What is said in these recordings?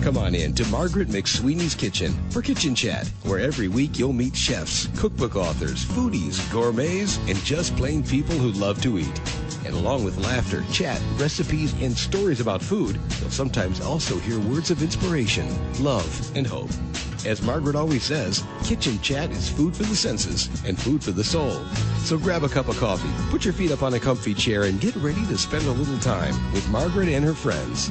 Come on in to Margaret McSweeney's Kitchen for Kitchen Chat, where every week you'll meet chefs, cookbook authors, foodies, gourmets, and just plain people who love to eat. And along with laughter, chat, recipes, and stories about food, you'll sometimes also hear words of inspiration, love, and hope. As Margaret always says, Kitchen Chat is food for the senses and food for the soul. So grab a cup of coffee, put your feet up on a comfy chair, and get ready to spend a little time with Margaret and her friends.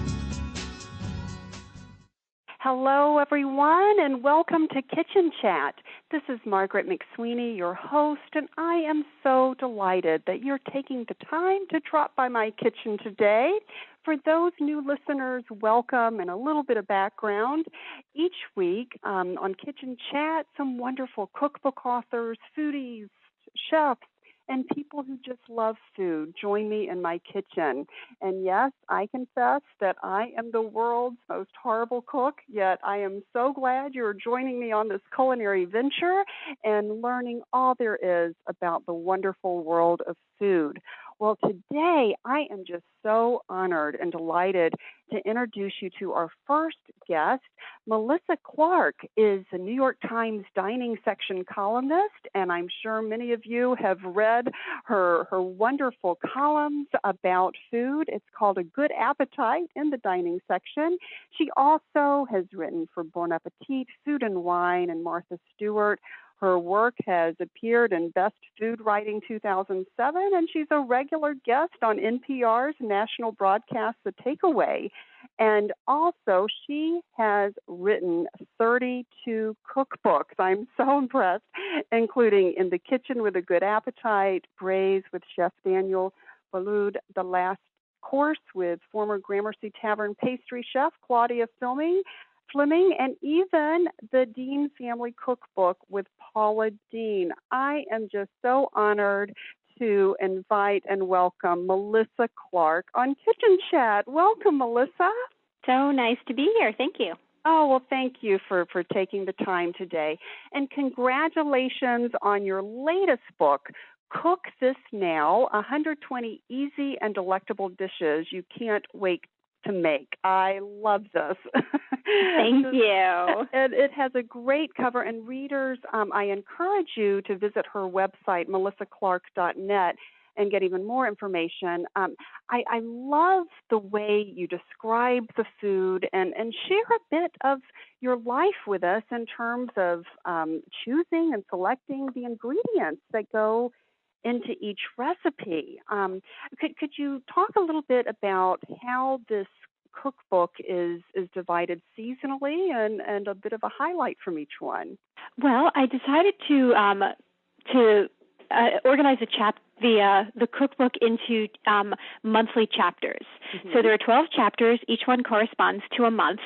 Hello, everyone, and welcome to Kitchen Chat. This is Margaret McSweeney, your host, and I am so delighted that you're taking the time to drop by my kitchen today. For those new listeners, welcome, and a little bit of background. Each week on Kitchen Chat, some wonderful cookbook authors, foodies, chefs, and people who just love food join me in my kitchen. And yes, I confess that I am the world's most horrible cook, yet I am so glad you're joining me on this culinary venture and learning all there is about the wonderful world of food. Well, today I am just so honored and delighted to introduce you to our first guest. Melissa Clark is a New York Times dining section columnist, and I'm sure many of you have read her wonderful columns about food. It's called A Good Appetite in the dining section. She also has written for Bon Appetit, Food and Wine, and Martha Stewart. Her work has appeared in Best Food Writing 2007, and she's a regular guest on NPR's national broadcast, The Takeaway. And also, she has written 32 cookbooks. I'm so impressed, including In the Kitchen with a Good Appetite, Braise with Chef Daniel Boulud, The Last Course with former Gramercy Tavern pastry chef Claudia Fleming, and even the Dean Family Cookbook with Paula Dean. I am just so honored to invite and welcome Melissa Clark on Kitchen Chat. Welcome, Melissa. So nice to be here. Thank you. Oh, well, thank you for taking the time today. And congratulations on your latest book, Cook This Now, 120 Easy and Delectable Dishes You Can't Wait to Make. I love this. Thank you. It has a great cover, and readers, I encourage you to visit her website, melissaclark.net, and get even more information. I love the way you describe the food and share a bit of your life with us in terms of choosing and selecting the ingredients that go into each recipe. Could you talk a little bit about how this cookbook is divided seasonally and a bit of a highlight from each one? Well, I decided to organize the cookbook into monthly chapters. Mm-hmm. So there are 12 chapters. Each one corresponds to a month,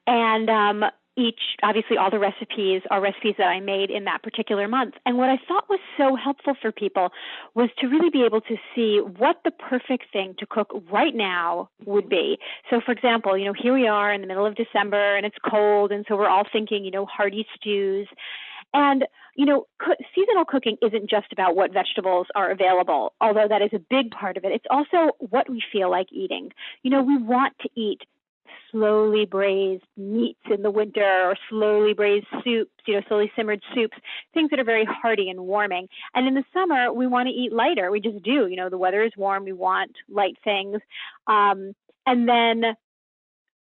and obviously all the recipes are recipes that I made in that particular month. And what I thought was so helpful for people was to really be able to see what the perfect thing to cook right now would be. So for example, here we are in the middle of December and it's cold, and so we're all thinking, hearty stews. And, seasonal cooking isn't just about what vegetables are available, although that is a big part of it. It's also what we feel like eating. We want to eat slowly braised meats in the winter, or slowly braised soups, slowly simmered soups, things that are very hearty and warming. And in the summer, we want to eat lighter. We just do. The weather is warm. We want light things. And then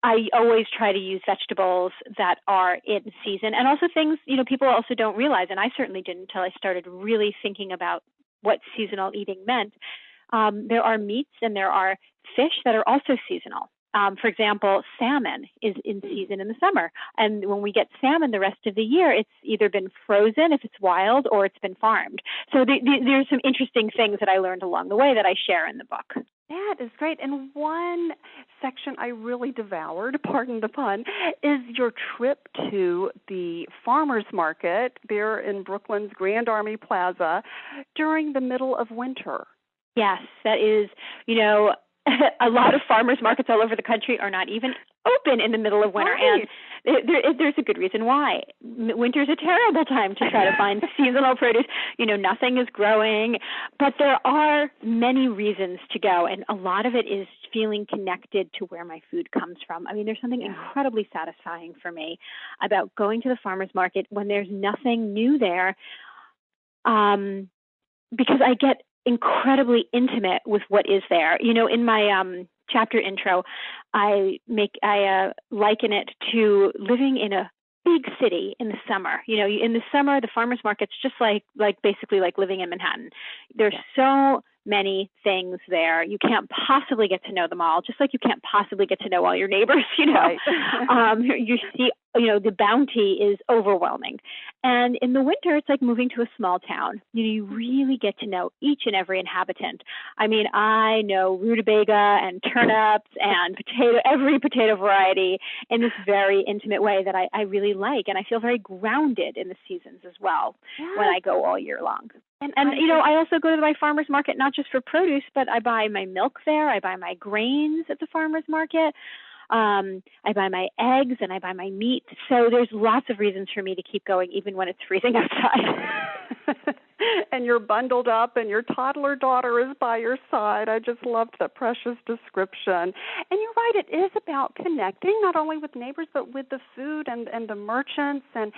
I always try to use vegetables that are in season, and also things, people also don't realize, and I certainly didn't until I started really thinking about what seasonal eating meant. There are meats and there are fish that are also seasonal. For example, salmon is in season in the summer. And when we get salmon the rest of the year, it's either been frozen if it's wild or it's been farmed. So there's some interesting things that I learned along the way that I share in the book. That is great. And one section I really devoured, pardon the pun, is your trip to the farmers market there in Brooklyn's Grand Army Plaza during the middle of winter. Yes, that is, a lot of farmers markets all over the country are not even open in the middle of winter. Right. And there's a good reason why. Winter's a terrible time to try to find seasonal produce. Nothing is growing, but there are many reasons to go, and a lot of it is feeling connected to where my food comes from. I mean, there's something incredibly satisfying for me about going to the farmer's market when there's nothing new there, because I get incredibly intimate with what is there. In my chapter intro, I liken it to living in a big city in the summer. In the summer, the farmer's market's just like basically like living in Manhattan. There's so many things there. You can't possibly get to know them all, just like you can't possibly get to know all your neighbors, Right. You see, the bounty is overwhelming. And in the winter, it's like moving to a small town. You really get to know each and every inhabitant. I mean, I know rutabaga and turnips and every potato variety in this very intimate way that I really like. And I feel very grounded in the seasons as well when I go all year long. And I also go to my farmer's market, not just for produce, but I buy my milk there. I buy my grains at the farmer's market. I buy my eggs and I buy my meat. So there's lots of reasons for me to keep going, even when it's freezing outside. And you're bundled up and your toddler daughter is by your side. I just loved that precious description. And you're right, it is about connecting not only with neighbors but with the food and the merchants and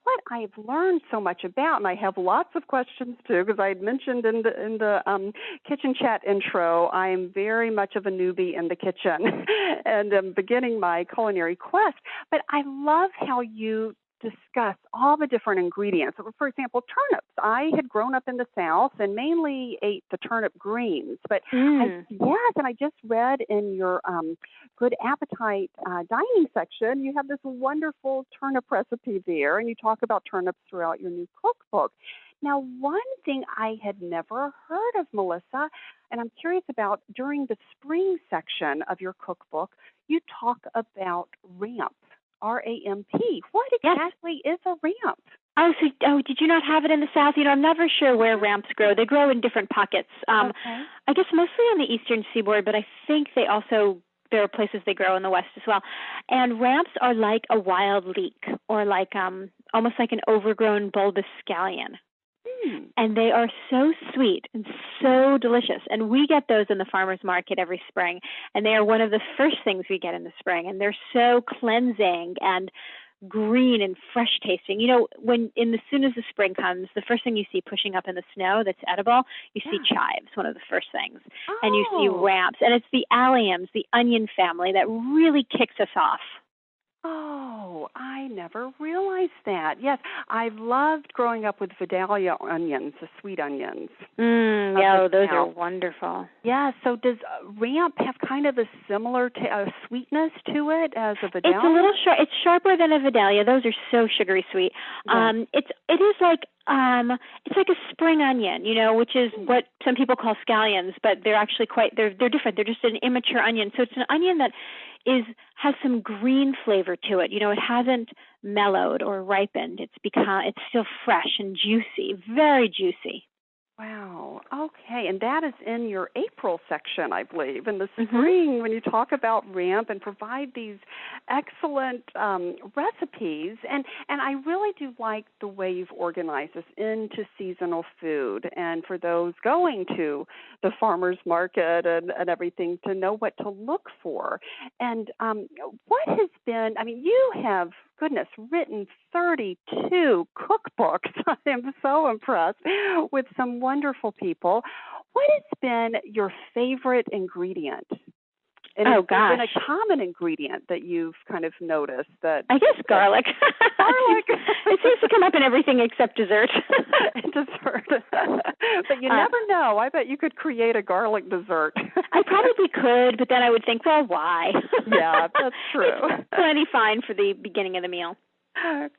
what I've learned so much about. And I have lots of questions too, because I had mentioned in the kitchen chat intro, I'm very much of a newbie in the kitchen and I'm beginning my culinary quest. But I love how you discuss all the different ingredients. For example, turnips. I had grown up in the South and mainly ate the turnip greens. But and I just read in your Good Appetite dining section, you have this wonderful turnip recipe there, and you talk about turnips throughout your new cookbook. Now, one thing I had never heard of, Melissa, and I'm curious about, during the spring section of your cookbook, you talk about ramp. RAMP. What exactly is a ramp? Oh, did you not have it in the South? I'm never sure where ramps grow. They grow in different pockets. I guess mostly on the eastern seaboard, but I think there are places they grow in the West as well. And ramps are like a wild leek, or like almost like an overgrown bulbous scallion. And they are so sweet and so delicious. And we get those in the farmer's market every spring. And they are one of the first things we get in the spring. And they're so cleansing and green and fresh tasting. As soon as the spring comes, the first thing you see pushing up in the snow that's edible, you see chives, one of the first things. And you see ramps. And it's the alliums, the onion family, that really kicks us off. Oh, I never realized that. Yes, I've loved growing up with Vidalia onions, the sweet onions. Those are wonderful. Yeah, so does ramp have kind of a similar sweetness to it as a Vidalia? It's a little sharp. It's sharper than a Vidalia. Those are so sugary sweet. Yeah. It's like a spring onion, which is what some people call scallions, but they're actually they're different. They're just an immature onion. So it's an onion that has some green flavor to it. It hasn't mellowed or ripened. It's still fresh and juicy, very juicy. Wow. Okay. And that is in your April section, I believe. In the spring, when you talk about ramp and provide these excellent recipes. And I really do like the way you've organized this into seasonal food. And for those going to the farmer's market and everything, to know what to look for. And what has been, you have, goodness, written 32 cookbooks. I am so impressed with some wonderful people. What has been your favorite ingredient? And has there been a common ingredient that you've kind of noticed? I guess garlic. Garlic. It seems to come up in everything except dessert. Dessert. But you never know. I bet you could create a garlic dessert. I probably could, but then I would think, well, why? Yeah, that's true. It's plenty fine for the beginning of the meal.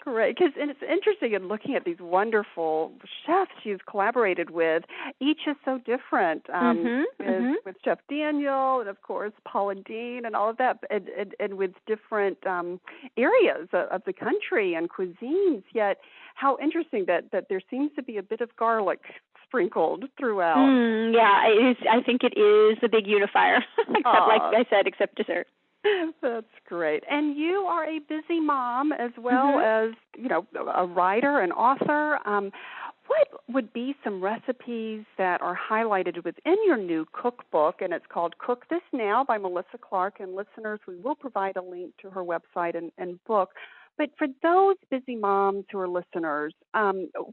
Great, and it's interesting in looking at these wonderful chefs you've collaborated with. Each is so different. With Chef Daniel and, of course, Paula Dean and all of that, and with different areas of the country and cuisines. Yet, how interesting that there seems to be a bit of garlic sprinkled throughout. I think it is the big unifier, like I said, except dessert. That's great. great. And you are a busy mom as well as, a writer and author. What would be some recipes that are highlighted within your new cookbook? And it's called Cook This Now by Melissa Clark. And listeners, we will provide a link to her website and book. But for those busy moms who are listeners,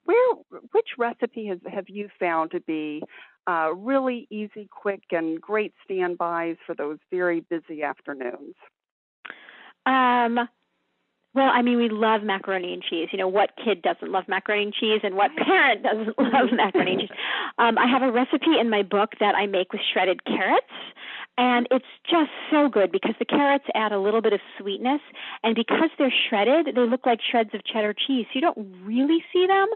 which recipe have you found to be really easy, quick, and great standbys for those very busy afternoons? Well, I mean, we love macaroni and cheese. What kid doesn't love macaroni and cheese, and what parent doesn't love macaroni and cheese? I have a recipe in my book that I make with shredded carrots, and it's just so good because the carrots add a little bit of sweetness, and because they're shredded, they look like shreds of cheddar cheese. You don't really see them,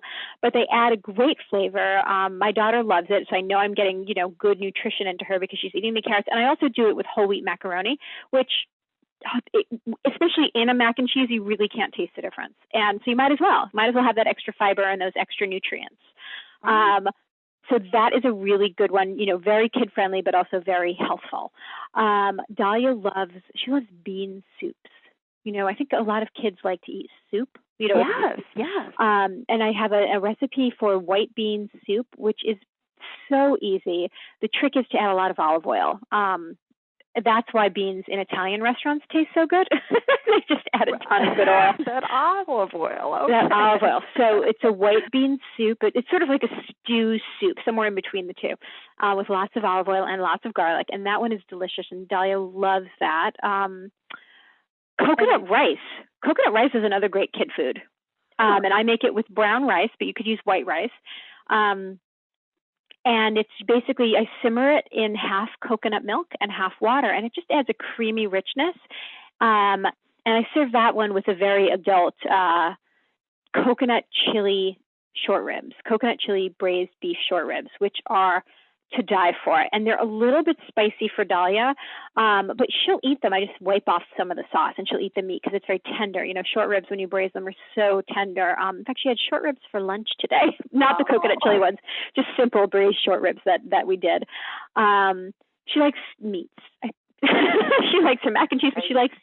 but they add a great flavor. My daughter loves it, so I know I'm getting, good nutrition into her because she's eating the carrots. And I also do it with whole wheat macaroni, which especially in a mac and cheese, you really can't taste the difference. And so you might as well have that extra fiber and those extra nutrients. So that is a really good one, very kid-friendly, but also very healthful. Dahlia loves bean soups. I think a lot of kids like to eat soup. Yes. And I have a recipe for white bean soup, which is so easy. The trick is to add a lot of olive oil. That's why beans in Italian restaurants taste so good. They just add a ton of good oil. That olive oil. Okay. That olive oil. So it's a white bean soup. It's sort of like a stew soup, somewhere in between the two, with lots of olive oil and lots of garlic. And that one is delicious, and Dahlia loves that. Coconut rice. Coconut rice is another great kid food. And I make it with brown rice, but you could use white rice. And it's basically, I simmer it in half coconut milk and half water, and it just adds a creamy richness. And I serve that one with a very adult coconut chili short ribs, coconut chili braised beef short ribs, which are to die for. And they're a little bit spicy for Dahlia, but she'll eat them. I just wipe off some of the sauce, and she'll eat the meat because it's very tender. Short ribs, when you braise them, are so tender. In fact, she had short ribs for lunch today, not the coconut chili ones, just simple braised short ribs that we did. She likes meats. She likes her mac and cheese, but she likes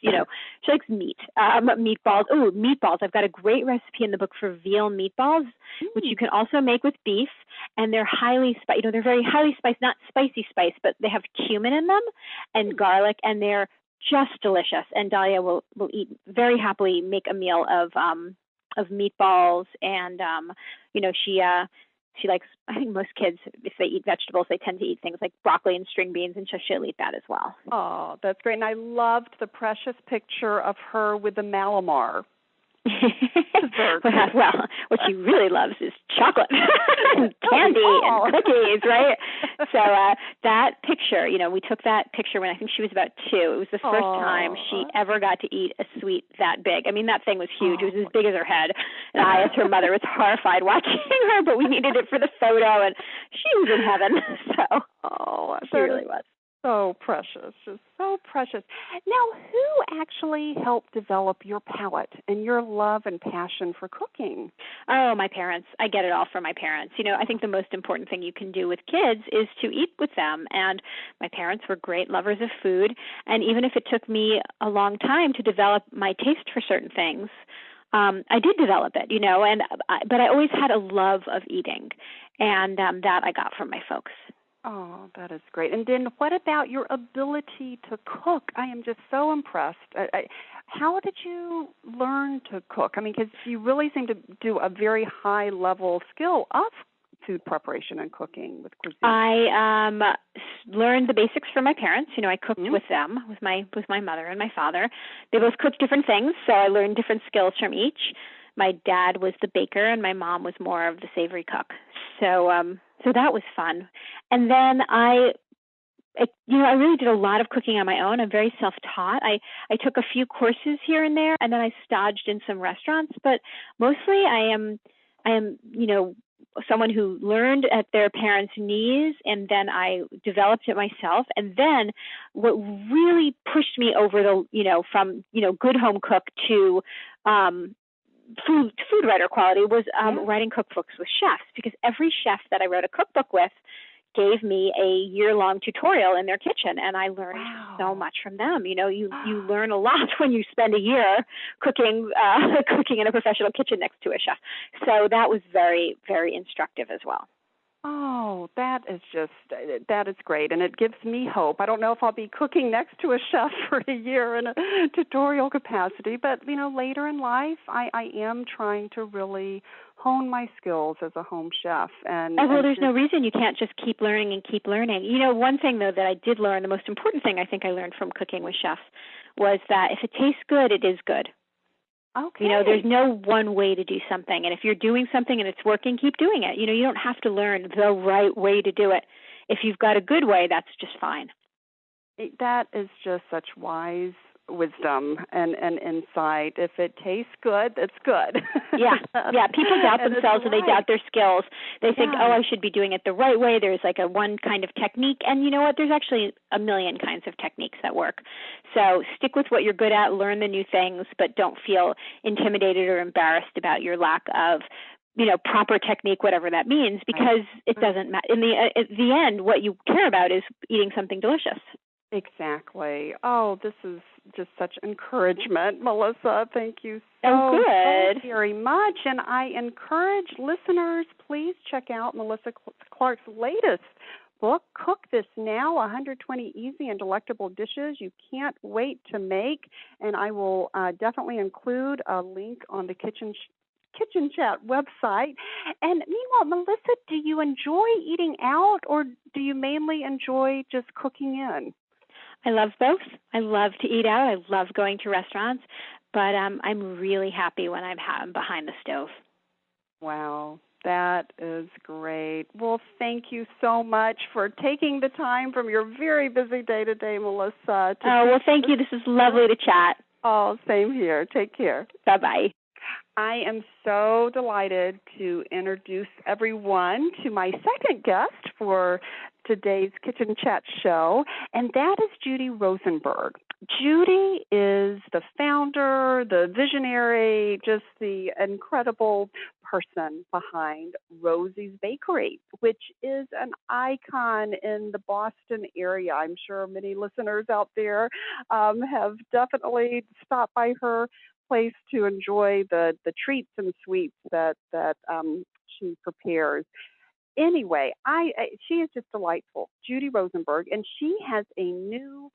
meat. Meatballs. Oh, meatballs. I've got a great recipe in the book for veal meatballs, which you can also make with beef. And they're highly spiced. They're very highly spiced, not spicy spice, but they have cumin in them and garlic, and they're just delicious. And Dahlia will eat very happily, make a meal of meatballs. And, she likes, I think most kids, if they eat vegetables, they tend to eat things like broccoli and string beans, and so she'll eat that as well. Oh, that's great. And I loved the precious picture of her with the Malamar. Well, what she really loves is chocolate and candy and cookies, right? So that picture, we took that picture when I think she was about 2. It was the first time she ever got to eat a sweet that big. I mean, that thing was huge. It was as big as her head. And I, as her mother, was horrified watching her, but we needed it for the photo, and she was in heaven. So she really was. So precious, just so precious. Now, who actually helped develop your palate and your love and passion for cooking? Oh, my parents. I get it all from my parents. I think the most important thing you can do with kids is to eat with them. And my parents were great lovers of food. And even if it took me a long time to develop my taste for certain things, I did develop it, but I always had a love of eating. And that I got from my folks. Oh, that is great. And then what about your ability to cook? I am just so impressed. How did you learn to cook? I mean, because you really seem to do a very high-level skill of food preparation and cooking with cuisine. I learned the basics from my parents. I cooked with them, with my mother and my father. They both cooked different things, so I learned different skills from each. My dad was the baker, and my mom was more of the savory cook. So that was fun. And then I really did a lot of cooking on my own. I'm very self-taught. I took a few courses here and there, and then I staged in some restaurants. But mostly I am someone who learned at their parents' knees, and then I developed it myself. And then what really pushed me over from good home cook to food writer quality was writing cookbooks with chefs, because every chef that I wrote a cookbook with gave me a year-long tutorial in their kitchen, and I learned so much from them. You learn a lot when you spend a year cooking in a professional kitchen next to a chef. So that was very, very instructive as well. Oh, that is great, and it gives me hope. I don't know if I'll be cooking next to a chef for a year in a tutorial capacity, but, later in life, I am trying to really hone my skills as a home chef. There's no reason you can't just keep learning and keep learning. One thing, though, that I did learn, the most important thing I think I learned from cooking with chefs, was that if it tastes good, it is good. Okay. There's no one way to do something. And if you're doing something and it's working, keep doing it. You don't have to learn the right way to do it. If you've got a good way, that's just fine. That is just such wise wisdom and insight. If it tastes good, it's good. Yeah. People doubt themselves and they doubt their skills. They think, I should be doing it the right way. There's like a one kind of technique. And you know what? There's actually a million kinds of techniques that work. So stick with what you're good at, learn the new things, but don't feel intimidated or embarrassed about your lack of proper technique, whatever that means, because it doesn't matter. At the end, what you care about is eating something delicious. Exactly. Oh, this is just such encouragement, Melissa. Thank you so very much. And I encourage listeners, please check out Melissa Clark's latest book, Cook This Now, 120 Easy and Delectable Dishes You Can't Wait to Make. And I will definitely include a link on the Kitchen Chat website. And meanwhile, Melissa, do you enjoy eating out or do you mainly enjoy just cooking in? I love both. I love to eat out. I love going to restaurants, but I'm really happy when I'm behind the stove. Wow, that is great. Well, thank you so much for taking the time from your very busy day today, Melissa. Thank you. This is lovely to chat. Oh, same here. Take care. Bye-bye. I am so delighted to introduce everyone to my second guest for today's Kitchen Chat show, and that is Judy Rosenberg. Judy is the founder, the visionary, just the incredible person behind Rosie's Bakery, which is an icon in the Boston area. I'm sure many listeners out there have definitely stopped by her place to enjoy the treats and sweets that she prepares. Anyway, she is just delightful, Judy Rosenberg, and she has a new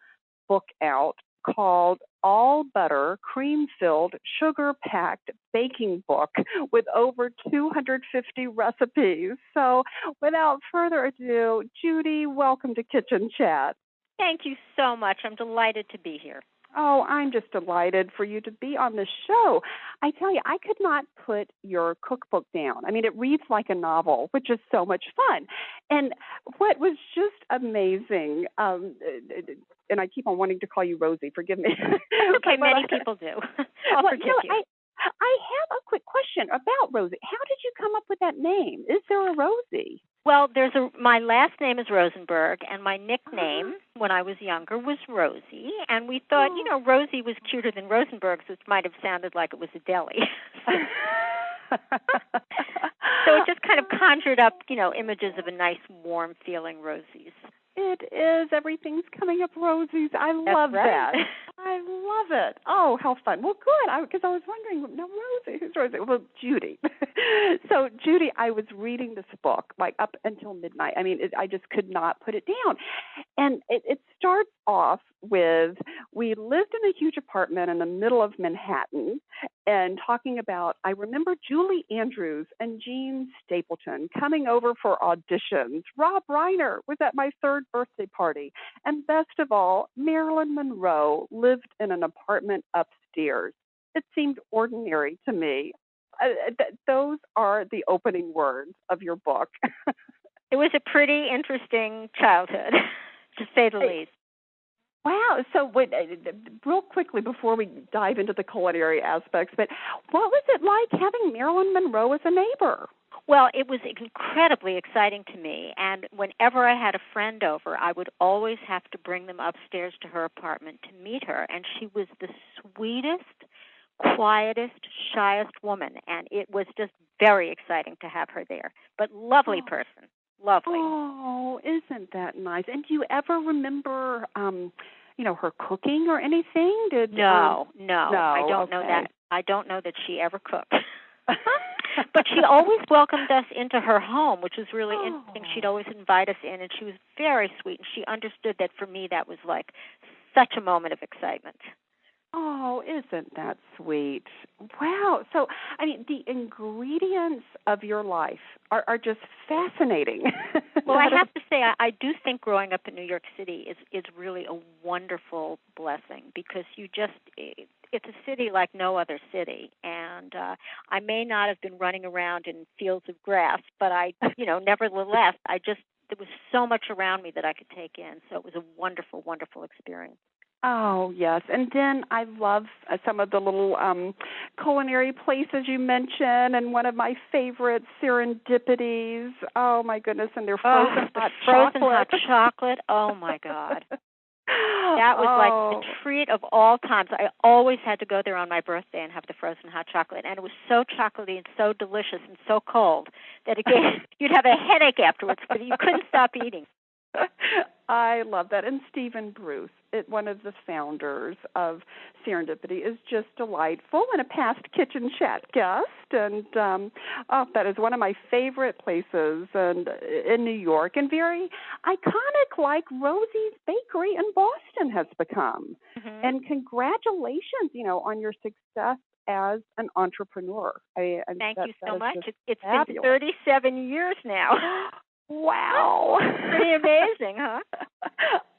book out called All Butter, Cream-Filled, Sugar-Packed Baking Book with over 250 recipes. So without further ado, Judy, welcome to Kitchen Chat. Thank you so much. I'm delighted to be here. Oh, I'm just delighted for you to be on the show. I tell you, I could not put your cookbook down. I mean, it reads like a novel, which is so much fun. And what was just amazing, and I keep on wanting to call you Rosie, forgive me. Okay, many people do. I'll forgive you. I have a quick question about Rosie. How did you come up with that name? Is there a Rosie? Well, my last name is Rosenberg, and my nickname when I was younger was Rosie. And we thought, Rosie was cuter than Rosenberg, so it might have sounded like it was a deli. So it just kind of conjured up, images of a nice, warm-feeling Rosie's. It is. Everything's coming up Rosie's. I love that. I love it. Oh, how fun. Well, good, because I was wondering, now Rosie, who's Rosie? Well, Judy. So, Judy, I was reading this book, like up until midnight. I mean, I just could not put it down. And it starts off with, we lived in a huge apartment in the middle of Manhattan, and talking about, I remember Julie Andrews and Jean Stapleton coming over for auditions. Rob Reiner was at my third birthday party. And best of all, Marilyn Monroe lived in an apartment upstairs. It seemed ordinary to me. Those are the opening words of your book. It was a pretty interesting childhood, to say the least. Wow. So real quickly before we dive into the culinary aspects, but what was it like having Marilyn Monroe as a neighbor? Well, it was incredibly exciting to me, and whenever I had a friend over, I would always have to bring them upstairs to her apartment to meet her, and she was the sweetest, quietest, shyest woman, and it was just very exciting to have her there, but lovely person. Lovely. Oh, isn't that nice? And do you ever remember, her cooking or anything? No. I don't know that. I don't know that she ever cooked. But she always welcomed us into her home, which was really interesting. She'd always invite us in, and she was very sweet. And she understood that for me that was like such a moment of excitement. Oh, isn't that sweet? Wow. So, the ingredients of your life are just fascinating. Well, I have to say, I do think growing up in New York City is really a wonderful blessing, because it's a city like no other city. And I may not have been running around in fields of grass, but nevertheless, there was so much around me that I could take in. So it was a wonderful, wonderful experience. Oh, yes. And then I love some of the little culinary places you mentioned, and one of my favorites, Serendipities. Oh, my goodness, and their frozen hot chocolate. Oh, my God. That was like the treat of all times. I always had to go there on my birthday and have the frozen hot chocolate, and it was so chocolatey and so delicious and so cold that you'd have a headache afterwards, but you couldn't stop eating. I love that. And Stephen Bruce, one of the founders of Serendipity, is just delightful, and a past Kitchen Chat guest. And that is one of my favorite places in New York, and very iconic, like Rosie's Bakery in Boston has become. Mm-hmm. And congratulations, on your success as an entrepreneur. Thank you so much. It's fabulous. Been 37 years now. Wow. Pretty amazing, huh?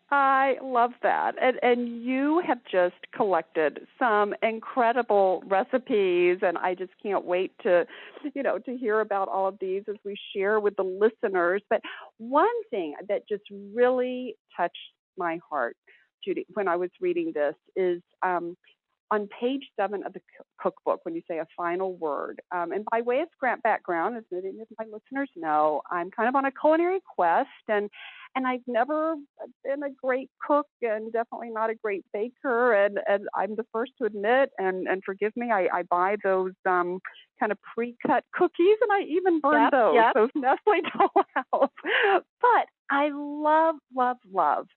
I love that. And you have just collected some incredible recipes, and I just can't wait to hear about all of these as we share with the listeners. But one thing that just really touched my heart, Judy, when I was reading this is on page 7 of the cookbook, when you say a final word, and by way of background, as many of my listeners know, I'm kind of on a culinary quest, and I've never been a great cook, and definitely not a great baker, and I'm the first to admit, and forgive me, I buy those kind of pre-cut cookies, and I even burn those Nestle Dollhouse. But I love, love, love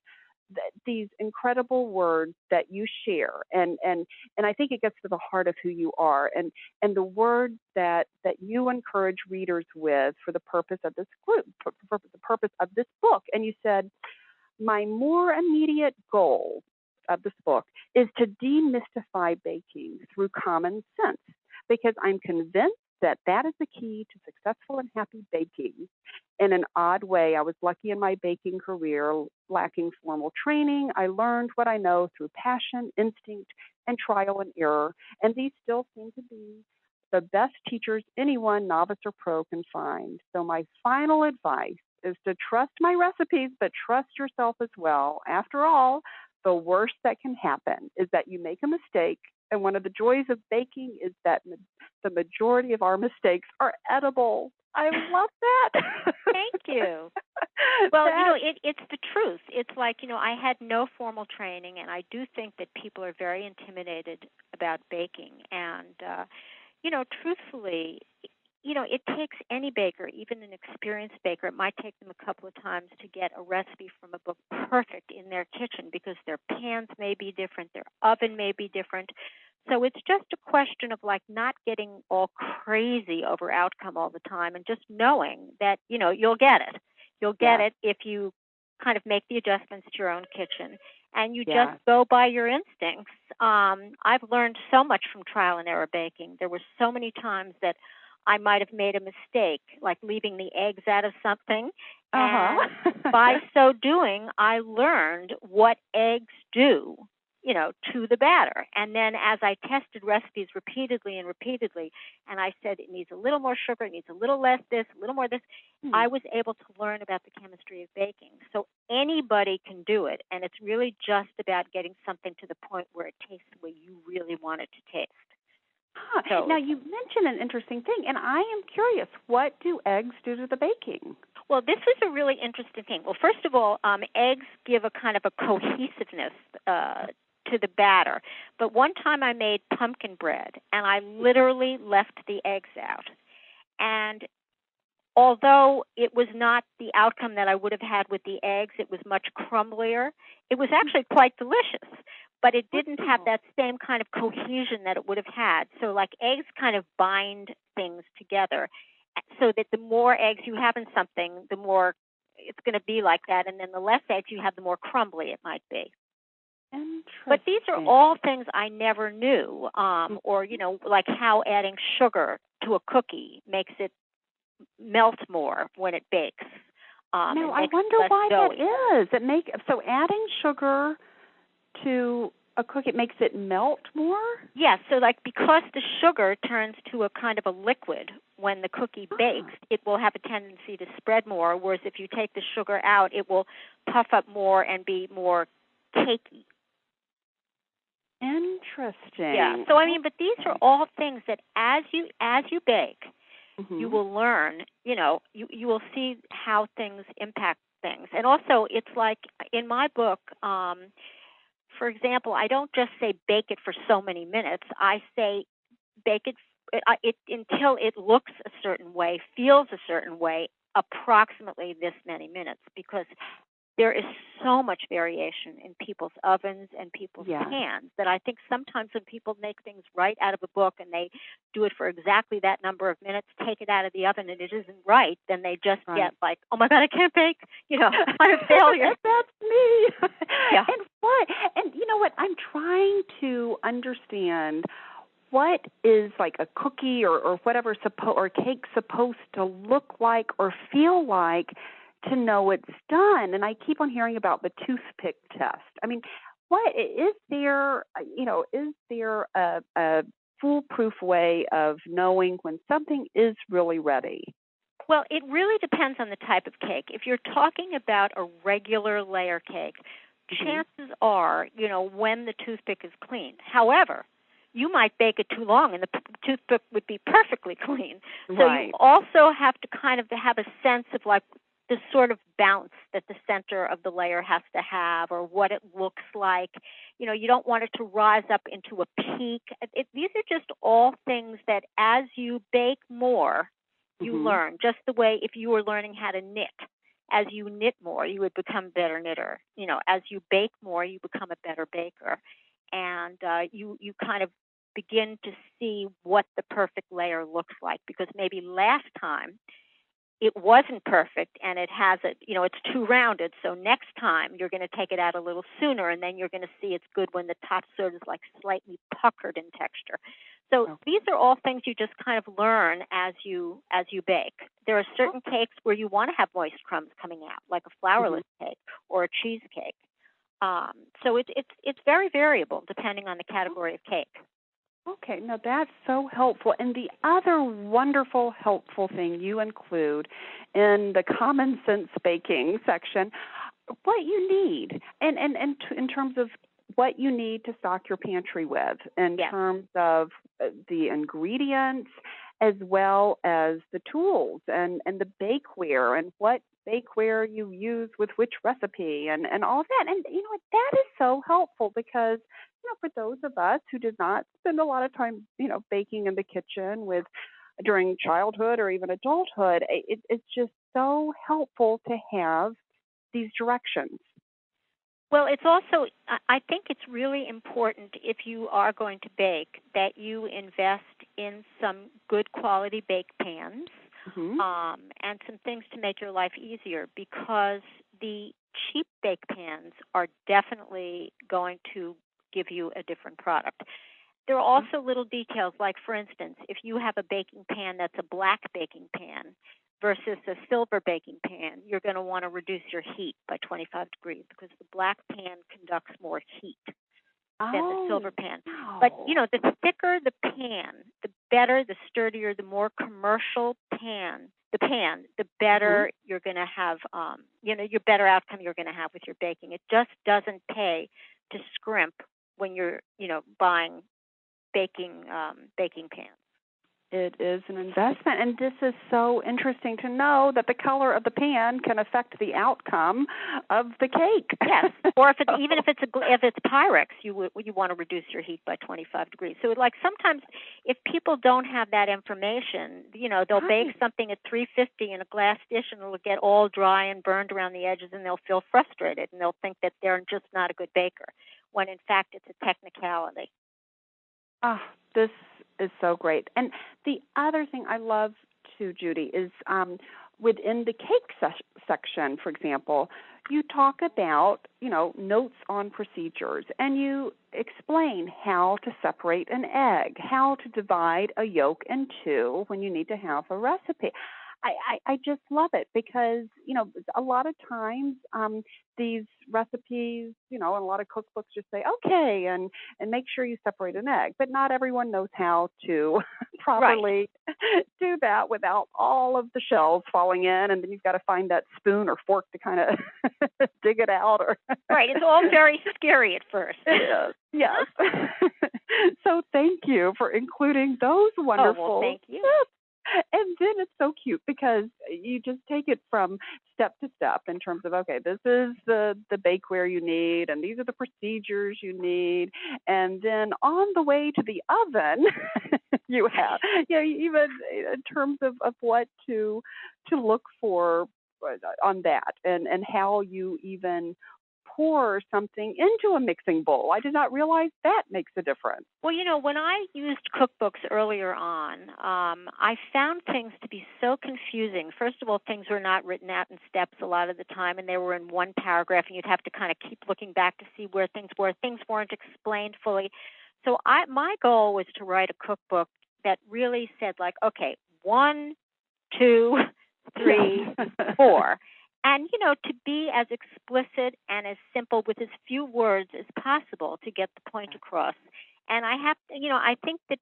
these incredible words that you share, and I think it gets to the heart of who you are, and the words that you encourage readers with for the purpose of this group, for the purpose of this book. And you said, my more immediate goal of this book is to demystify baking through common sense, because I'm convinced that is the key to successful and happy baking. In an odd way, I was lucky in my baking career, lacking formal training. I learned what I know through passion, instinct, and trial and error, and these still seem to be the best teachers anyone, novice or pro, can find. So my final advice is to trust my recipes, but trust yourself as well. After all, the worst that can happen is that you make a mistake, and one of the joys of baking is that the majority of our mistakes are edible. I love that. Thank you. Well, it's the truth. It's like, I had no formal training, and I do think that people are very intimidated about baking. And, truthfully, it takes any baker, even an experienced baker, it might take them a couple of times to get a recipe from a book perfect in their kitchen, because their pans may be different, their oven may be different. So it's just a question of not getting all crazy over outcome all the time, and just knowing that, you'll get it. You'll get it if you kind of make the adjustments to your own kitchen, and you just go by your instincts. I've learned so much from trial and error baking. There were so many times that I might have made a mistake, like leaving the eggs out of something. And by so doing, I learned what eggs do, to the batter. And then as I tested recipes repeatedly, and I said it needs a little more sugar, it needs a little less this, a little more this, I was able to learn about the chemistry of baking. So anybody can do it, and it's really just about getting something to the point where it tastes the way you really want it to taste. So, now, you mentioned an interesting thing, and I am curious. What do eggs do to the baking? Well, this is a really interesting thing. Well, first of all, eggs give a kind of a cohesiveness to the batter. But one time I made pumpkin bread, and I literally left the eggs out. And although it was not the outcome that I would have had with the eggs, it was much crumblier. It was actually quite delicious, but it didn't have that same kind of cohesion that it would have had. So like eggs kind of bind things together so that the more eggs you have in something, the more it's going to be like that. And then the less eggs you have, the more crumbly it might be. But these are all things I never knew, or, like how adding sugar to a cookie makes it melt more when it bakes. Now, I wonder why that is. So adding sugar to a cookie, it makes it melt more? Yes, so like because the sugar turns to a kind of a liquid when the cookie bakes, it will have a tendency to spread more, whereas if you take the sugar out, it will puff up more and be more cakey. Interesting. Yeah. So but these are all things that as you bake, you will learn. You will see how things impact things, and also it's like in my book. For example, I don't just say bake it for so many minutes. I say bake it until it looks a certain way, feels a certain way, approximately this many minutes, because there is so much variation in people's ovens and people's pans that I think sometimes when people make things right out of a book and they do it for exactly that number of minutes, take it out of the oven and it isn't right, then they just get like, oh my God, I can't bake, I'm a failure. That's me. Yeah. And you know what? I'm trying to understand what is like a cookie or whatever or cake supposed to look like or feel like to know it's done. And I keep on hearing about the toothpick test. I mean, what is there, is there a foolproof way of knowing when something is really ready? Well, it really depends on the type of cake. If you're talking about a regular layer cake, chances are, when the toothpick is clean. However, you might bake it too long and the toothpick would be perfectly clean. So you also have to kind of have a sense of like the sort of bounce that the center of the layer has to have, or what it looks like. You don't want it to rise up into a peak. These are just all things that as you bake more, you learn. Just the way if you were learning how to knit. As you knit more, you would become a better knitter. As you bake more, you become a better baker. And you kind of begin to see what the perfect layer looks like, because maybe last time it wasn't perfect and it has it's too rounded. So next time you're going to take it out a little sooner, and then you're going to see it's good when the top sort of like slightly puckered in texture. So these are all things you just kind of learn as you bake. There are certain cakes where you want to have moist crumbs coming out, like a flourless cake or a cheesecake. So it's very variable depending on the category of cake. Okay, now that's so helpful. And the other wonderful, helpful thing you include in the common sense baking section, what you need, and in terms of what you need to stock your pantry with, in terms of the ingredients as well as the tools and the bakeware and what bakeware you use with which recipe and all of that. And that is so helpful because for those of us who did not spend a lot of time baking in the kitchen during childhood or even adulthood, it's just so helpful to have these directions. Well, it's also, I think it's really important if you are going to bake that you invest in some good quality bake pans and some things to make your life easier, because the cheap bake pans are definitely going to give you a different product. There are also little details, like, for instance, if you have a baking pan that's a black baking pan versus a silver baking pan, you're going to want to reduce your heat by 25 degrees because the black pan conducts more heat than the silver pan. But, the thicker the pan, the better, the sturdier, the more commercial the better you're going to have, your better outcome you're going to have with your baking. It just doesn't pay to scrimp when you're, buying baking pans. It is an investment, and this is so interesting to know that the color of the pan can affect the outcome of the cake. Yes, or if it's Pyrex, you want to reduce your heat by 25 degrees. So, like, sometimes if people don't have that information, they'll bake something at 350 in a glass dish, and it'll get all dry and burned around the edges, and they'll feel frustrated, and they'll think that they're just not a good baker, when in fact it's a technicality. This is so great. And the other thing I love too, Judy, is within the cake section, for example, you talk about, notes on procedures, and you explain how to separate an egg, how to divide a yolk in two when you need to have a recipe. I just love it because, a lot of times these recipes, and a lot of cookbooks just say, okay, and make sure you separate an egg. But not everyone knows how to properly do that without all of the shells falling in, and then you've got to find that spoon or fork to kind of dig it out. Right. It's all very scary at first. Yes. So thank you for including those wonderful thank you. tips. And then it's so cute because you just take it from step to step in terms of, okay, this is the bakeware you need, and these are the procedures you need. And then on the way to the oven, you have, even in terms of what to look for on that, and how you even pour something into a mixing bowl. I did not realize that makes a difference. Well, when I used cookbooks earlier on, I found things to be so confusing. First of all, things were not written out in steps a lot of the time, and they were in one paragraph, and you'd have to kind of keep looking back to see where things were. Things weren't explained fully. So my goal was to write a cookbook that really said, like, okay, 1, 2, 3, 4. And, to be as explicit and as simple with as few words as possible to get the point across. And I think that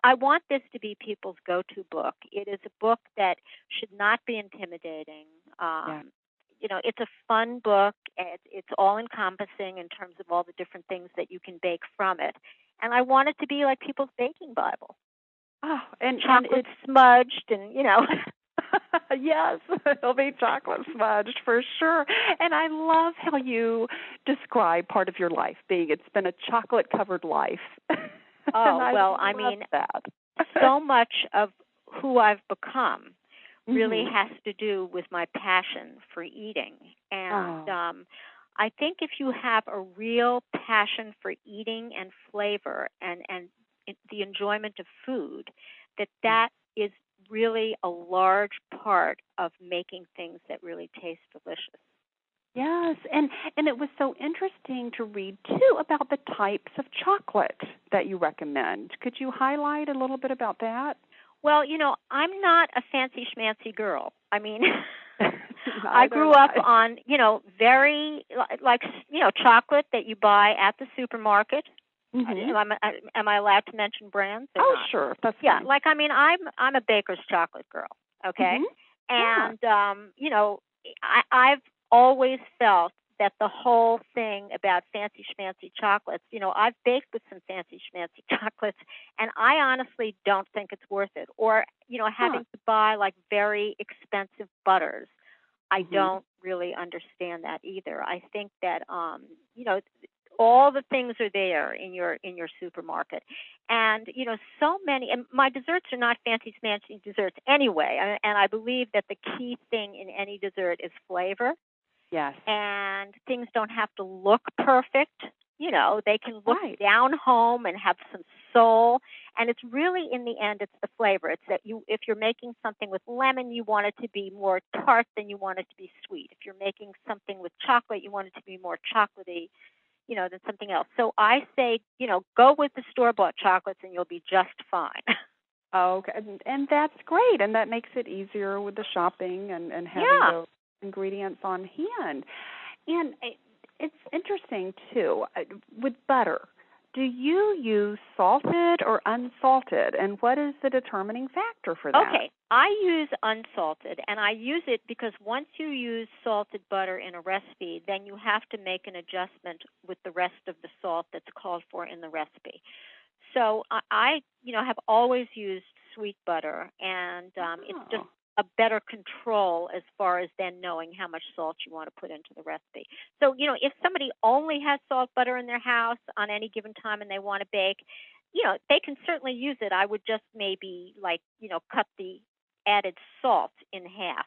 I want this to be people's go-to book. It is a book that should not be intimidating. It's a fun book. It's all-encompassing in terms of all the different things that you can bake from it. And I want it to be like people's baking Bible. And chocolate smudged and, Yes, it'll be chocolate smudged for sure. And I love how you describe part of your life being it's been a chocolate-covered life. That. So much of who I've become really has to do with my passion for eating. And I think if you have a real passion for eating and flavor and the enjoyment of food, that is really a large part of making things that really taste delicious. Yes, and it was so interesting to read, too, about the types of chocolate that you recommend. Could you highlight a little bit about that? Well, I'm not a fancy schmancy girl. I mean, I grew up on, very, chocolate that you buy at the supermarket. Mm-hmm. Am I allowed to mention brands? Sure. That's fine. I'm a baker's chocolate girl, okay? Mm-hmm. And, I've always felt that the whole thing about fancy schmancy chocolates, I've baked with some fancy schmancy chocolates, and I honestly don't think it's worth it. Or, having to buy, very expensive butters. I don't really understand that either. I think that, all the things are there in your supermarket, and so many. And my desserts are not fancy schmancy desserts anyway. And I believe that the key thing in any dessert is flavor. Yes. And things don't have to look perfect. They can look down home and have some soul. And it's really, in the end, it's the flavor. It's that if you're making something with lemon, you want it to be more tart than you want it to be sweet. If you're making something with chocolate, you want it to be more chocolatey, than something else. So I say, go with the store-bought chocolates and you'll be just fine. Okay. And that's great. And that makes it easier with the shopping and having those ingredients on hand. And it's interesting, too, with butter. Do you use salted or unsalted? And what is the determining factor for that? Okay. I use unsalted, and I use it because once you use salted butter in a recipe, then you have to make an adjustment with the rest of the salt that's called for in the recipe. So I have always used sweet butter, and it's just a better control as far as then knowing how much salt you want to put into the recipe. So, if somebody only has salt butter in their house on any given time and they want to bake, they can certainly use it. I would just maybe cut the added salt in half.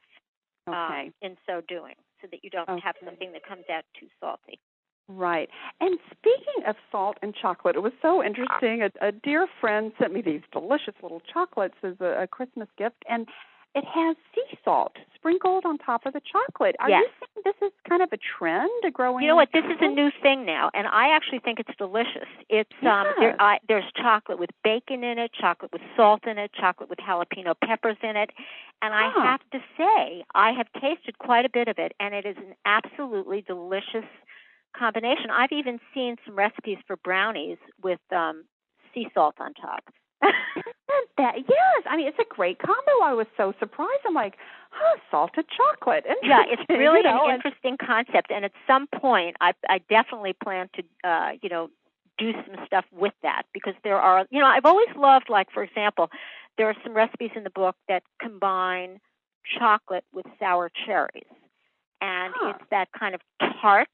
Okay. In so doing, so that you don't have something that comes out too salty. Right. And speaking of salt and chocolate, it was so interesting. A dear friend sent me these delicious little chocolates as a Christmas gift, and it has sea salt sprinkled on top of the chocolate. Are you saying this is kind of a trend growing? You know what? This is a new thing now, and I actually think it's delicious. It's there's chocolate with bacon in it, chocolate with salt in it, chocolate with jalapeno peppers in it, and I have to say I have tasted quite a bit of it, and it is an absolutely delicious combination. I've even seen some recipes for brownies with sea salt on top. Yes, I mean, it's a great combo. I was so surprised. I'm like, salted chocolate. Yeah, it's really an interesting concept, and at some point, I definitely plan to, do some stuff with that, because there are, I've always loved, like, for example, there are some recipes in the book that combine chocolate with sour cherries, and it's that kind of tart.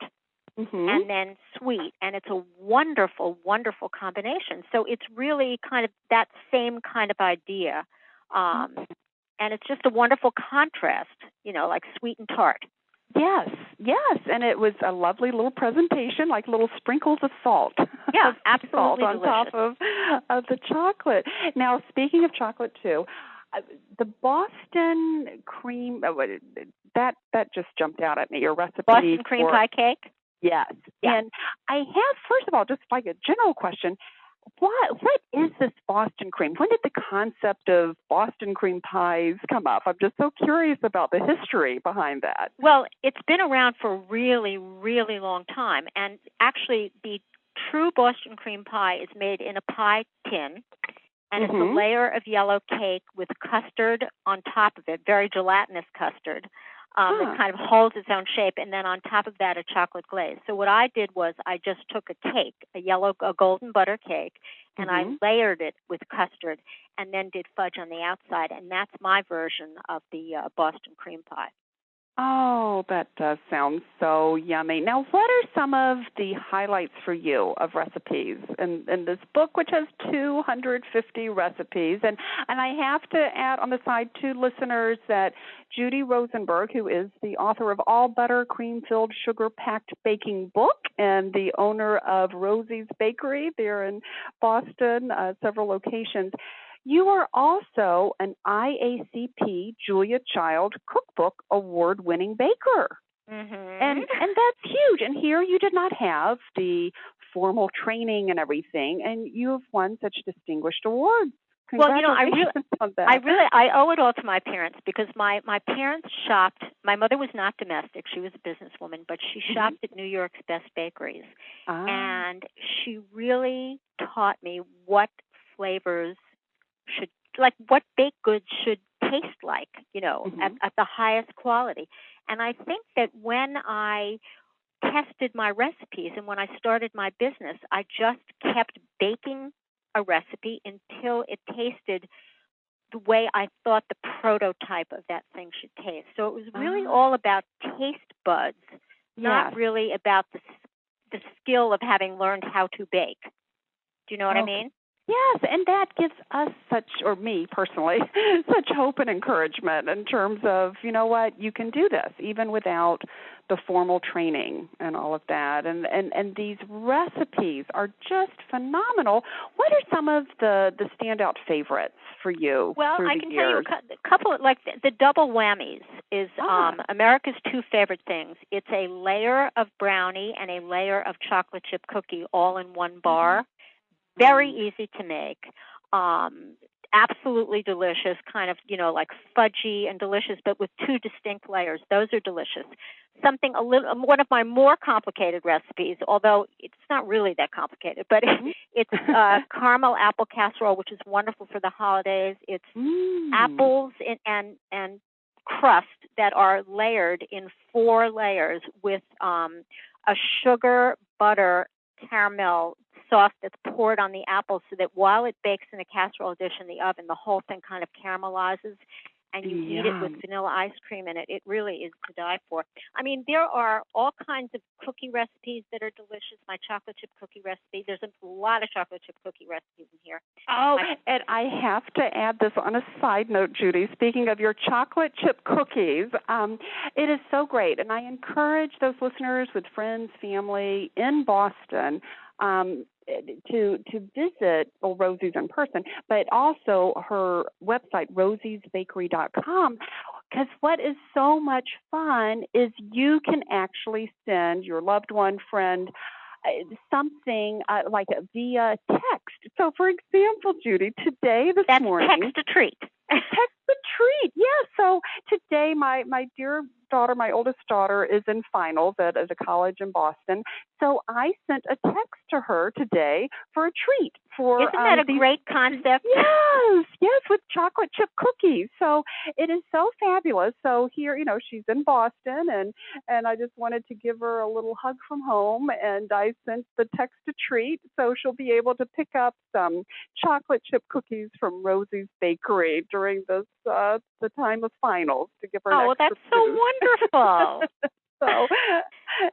Mm-hmm. And then sweet, and it's a wonderful, wonderful combination. So it's really kind of that same kind of idea, and it's just a wonderful contrast, like sweet and tart. Yes, and it was a lovely little presentation, like little sprinkles of salt. Yeah, absolutely salt on delicious. top of the chocolate. Now, speaking of chocolate too, the Boston cream that just jumped out at me. Your recipe Boston cream pie cake. Yes. Yeah. And I have, first of all, just like a general question, what is this Boston cream? When did the concept of Boston cream pies come up? I'm just so curious about the history behind that. Well, it's been around for a really, really long time. And actually, the true Boston cream pie is made in a pie tin. And it's a layer of yellow cake with custard on top of it, very gelatinous custard. That kind of holds its own shape, and then on top of that, a chocolate glaze. So what I did was I just took a cake, a golden butter cake, and I layered it with custard, and then did fudge on the outside, and that's my version of the Boston cream pie. Oh, that does sound so yummy. Now, what are some of the highlights for you of recipes in this book, which has 250 recipes? And I have to add on the side to listeners that Judy Rosenberg, who is the author of All Butter, Cream-Filled, Sugar-Packed Baking Book and the owner of Rosie's Bakery there in Boston, several locations, you are also an IACP Julia Child Cookbook Award-winning baker. Mm-hmm. And that's huge. And here you did not have the formal training and everything, and you have won such distinguished awards. Well, I owe it all to my parents, because my parents shopped. My mother was not domestic; she was a businesswoman, but she shopped at New York's best bakeries, and she really taught me what flavors what baked goods should taste like, at the highest quality. And I think that when I tested my recipes and when I started my business, I just kept baking a recipe until it tasted the way I thought the prototype of that thing should taste. So it was really all about taste buds, not really about the skill of having learned how to bake. Do you know what I mean? Yes, and that gives us or me personally, such hope and encouragement in terms of, you know what, you can do this even without the formal training and all of that. And these recipes are just phenomenal. What are some of the standout favorites for you? Well, I can tell you a couple of, like the double whammies is America's two favorite things. It's a layer of brownie and a layer of chocolate chip cookie all in one bar. Very easy to make, absolutely delicious, kind of, like fudgy and delicious, but with two distinct layers. Those are delicious. One of my more complicated recipes, although it's not really that complicated, but it's caramel apple casserole, which is wonderful for the holidays. It's apples and crust that are layered in 4 layers with a sugar, butter, caramel sauce that's poured on the apples, so that while it bakes in a casserole dish in the oven, the whole thing kind of caramelizes. and you eat it with vanilla ice cream in it. It really is to die for. I mean, there are all kinds of cookie recipes that are delicious. My chocolate chip cookie recipe, there's a lot of chocolate chip cookie recipes in here. Oh, and I have to add this on a side note, Judy. Speaking of your chocolate chip cookies, it is so great, and I encourage those listeners with friends, family in Boston to visit Rosie's in person, but also her website, rosiesbakery.com, because what is so much fun is you can actually send your loved one, friend, something like via text. So, for example, Judy, today, this morning. That's text a treat. Text a treat, yes. So today, my dear daughter, my oldest daughter, is in finals at a college in Boston. So I sent a text to her today for a treat. Isn't that a great concept? Yes, with chocolate chip cookies. So it is so fabulous. So here, she's in Boston, and I just wanted to give her a little hug from home, and I sent the text a treat, so she'll be able to pick up some chocolate chip cookies from Rosie's Bakery during this the time of finals to give her an extra that's so wonderful. So,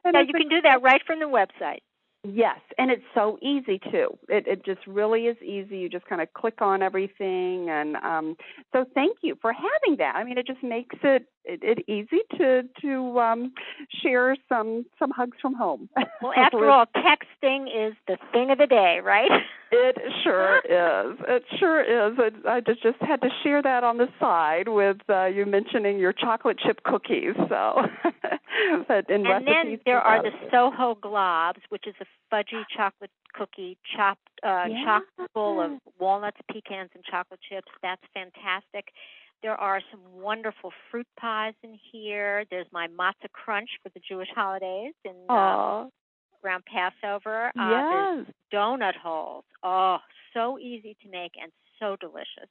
and you can do that right from the website. Yes, and it's so easy too. It just really is easy. You just kind of click on everything, and so thank you for having that. I mean, it just makes it easy to share some hugs from home. Well, after all, texting is the thing of the day, right? It sure is. It sure is. I just had to share that on the side with you mentioning your chocolate chip cookies. So, and then there are the Soho globs, which is a fudgy chocolate cookie chocked full of walnuts, pecans, and chocolate chips. That's fantastic. There are some wonderful fruit pies in here. There's my matzah crunch for the Jewish holidays around Passover. There's donut holes. Oh, so easy to make and so delicious.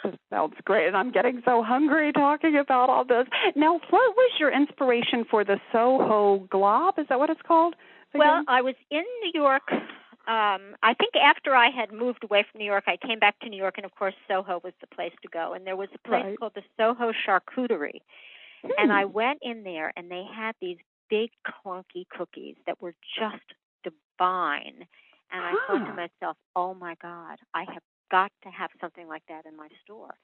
This sounds great, and I'm getting so hungry talking about all this. Now, what was your inspiration for the Soho glob? Is that what it's called again? Well, I was in New York. I think after I had moved away from New York, I came back to New York, and of course Soho was the place to go. And there was a place called the Soho Charcuterie. And I went in there, and they had these big clunky cookies that were just divine. And I thought to myself, oh my God, I have got to have something like that in my store.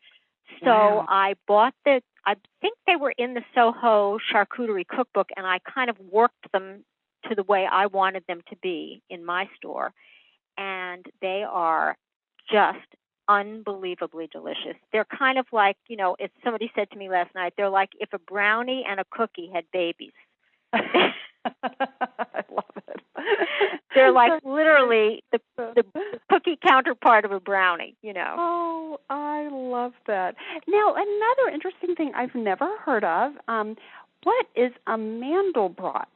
So I bought I think they were in the Soho Charcuterie cookbook, and I kind of worked them to the way I wanted them to be in my store. And they are just unbelievably delicious. They're kind of like, if somebody said to me last night, they're like if a brownie and a cookie had babies. I love it. They're like literally the cookie counterpart of a brownie, Oh, I love that. Now, another interesting thing I've never heard of, what is a Mandelbrot?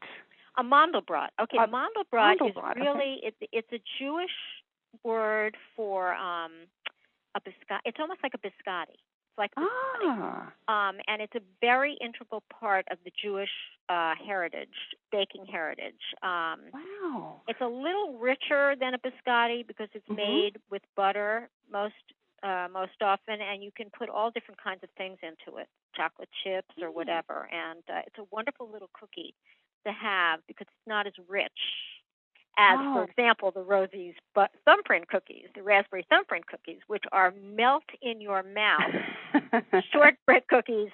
A Mandelbrot. Okay, Mandelbrot is really, it's a Jewish word for a biscotti. It's almost like a biscotti. It's like biscotti. And it's a very integral part of the Jewish baking heritage. Wow. It's a little richer than a biscotti because it's made with butter most often, and you can put all different kinds of things into it, chocolate chips or whatever. And it's a wonderful little cookie to have because it's not as rich as, for example, the Rosie's thumbprint cookies, the raspberry thumbprint cookies, which are melt in your mouth shortbread cookies,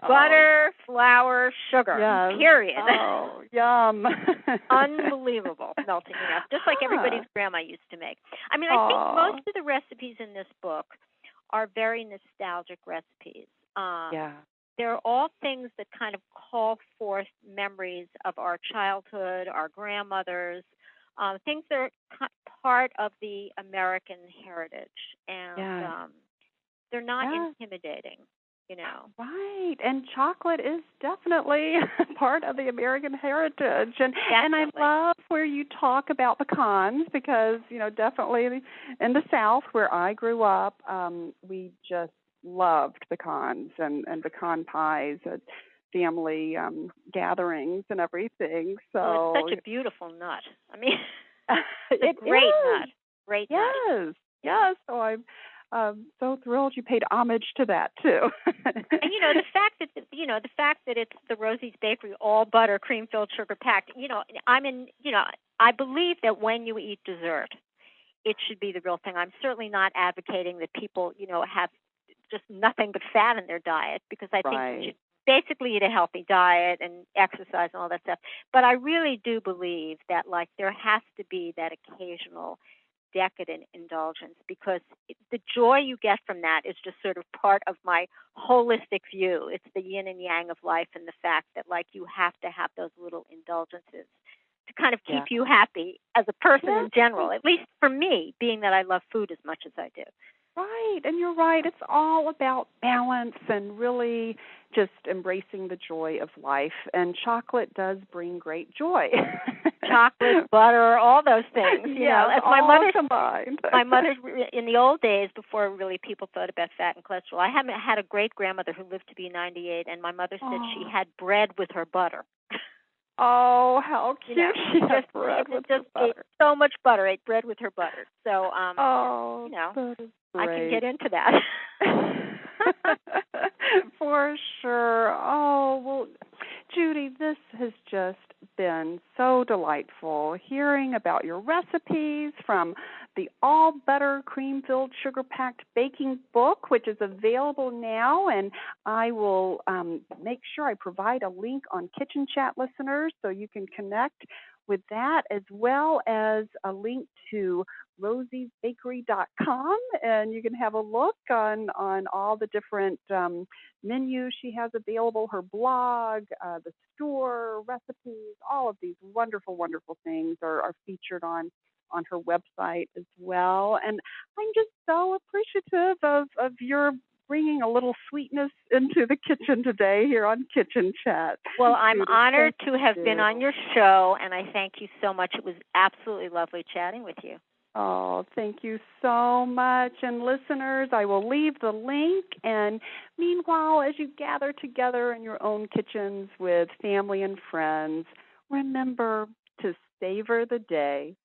butter, flour, sugar, period. Oh, yum. Unbelievable melting in your mouth, just like everybody's grandma used to make. I mean, I think most of the recipes in this book are very nostalgic recipes. They're all things that kind of call forth memories of our childhood, our grandmothers, things that are part of the American heritage. And they're not intimidating, Right. And chocolate is definitely part of the American heritage. And I love where you talk about pecans because, definitely in the South where I grew up, we just loved pecans and pecan pies at family gatherings and everything. So it's such a beautiful nut. I mean, it's a great nut. Great nut. Yes. So So thrilled you paid homage to that too. And the fact that it's the Rosie's Bakery all butter, cream filled, sugar packed. I believe that when you eat dessert, it should be the real thing. I'm certainly not advocating that people, have just nothing but fat in their diet, because I think you should basically eat a healthy diet and exercise and all that stuff. But I really do believe that, there has to be that occasional decadent indulgence, because the joy you get from that is just sort of part of my holistic view. It's the yin and yang of life, and the fact that, you have to have those little indulgences to kind of keep you happy as a person in general, at least for me, being that I love food as much as I do. Right, and you're right. It's all about balance and really just embracing the joy of life. And chocolate does bring great joy. Chocolate, butter, all those things. As all combined. My mother, in the old days, before really people thought about fat and cholesterol, I had a great-grandmother who lived to be 98, and my mother said she had bread with her butter. Oh, how cute! She had bread with her butter. Ate so much butter. Ate bread with her butter. So, that is great. I can get into that. For sure. Oh, well, Judy, this has just been so delightful hearing about your recipes from the all butter cream filled sugar packed baking book, which is available now, and I will make sure I provide a link on Kitchen Chat, listeners, so you can connect with that, as well as a link to rosiesbakery.com, and you can have a look on all the different menus she has available, her blog, the store, recipes, all of these wonderful, wonderful things are featured on her website as well. And I'm just so appreciative of your bringing a little sweetness into the kitchen today here on Kitchen Chat. Well, I'm honored to have been on your show, and I thank you so much. It was absolutely lovely chatting with you. Oh, thank you so much. And listeners, I will leave the link. And meanwhile, as you gather together in your own kitchens with family and friends, remember to savor the day.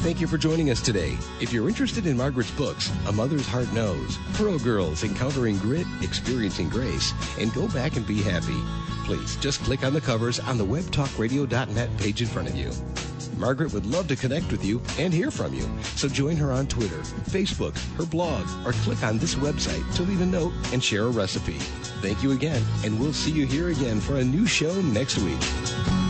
Thank you for joining us today. If you're interested in Margaret's books, A Mother's Heart Knows, Pearl Girls Encountering Grit, Experiencing Grace, and Go Back and Be Happy, please just click on the covers on the webtalkradio.net page in front of you. Margaret would love to connect with you and hear from you, so join her on Twitter, Facebook, her blog, or click on this website to leave a note and share a recipe. Thank you again, and we'll see you here again for a new show next week.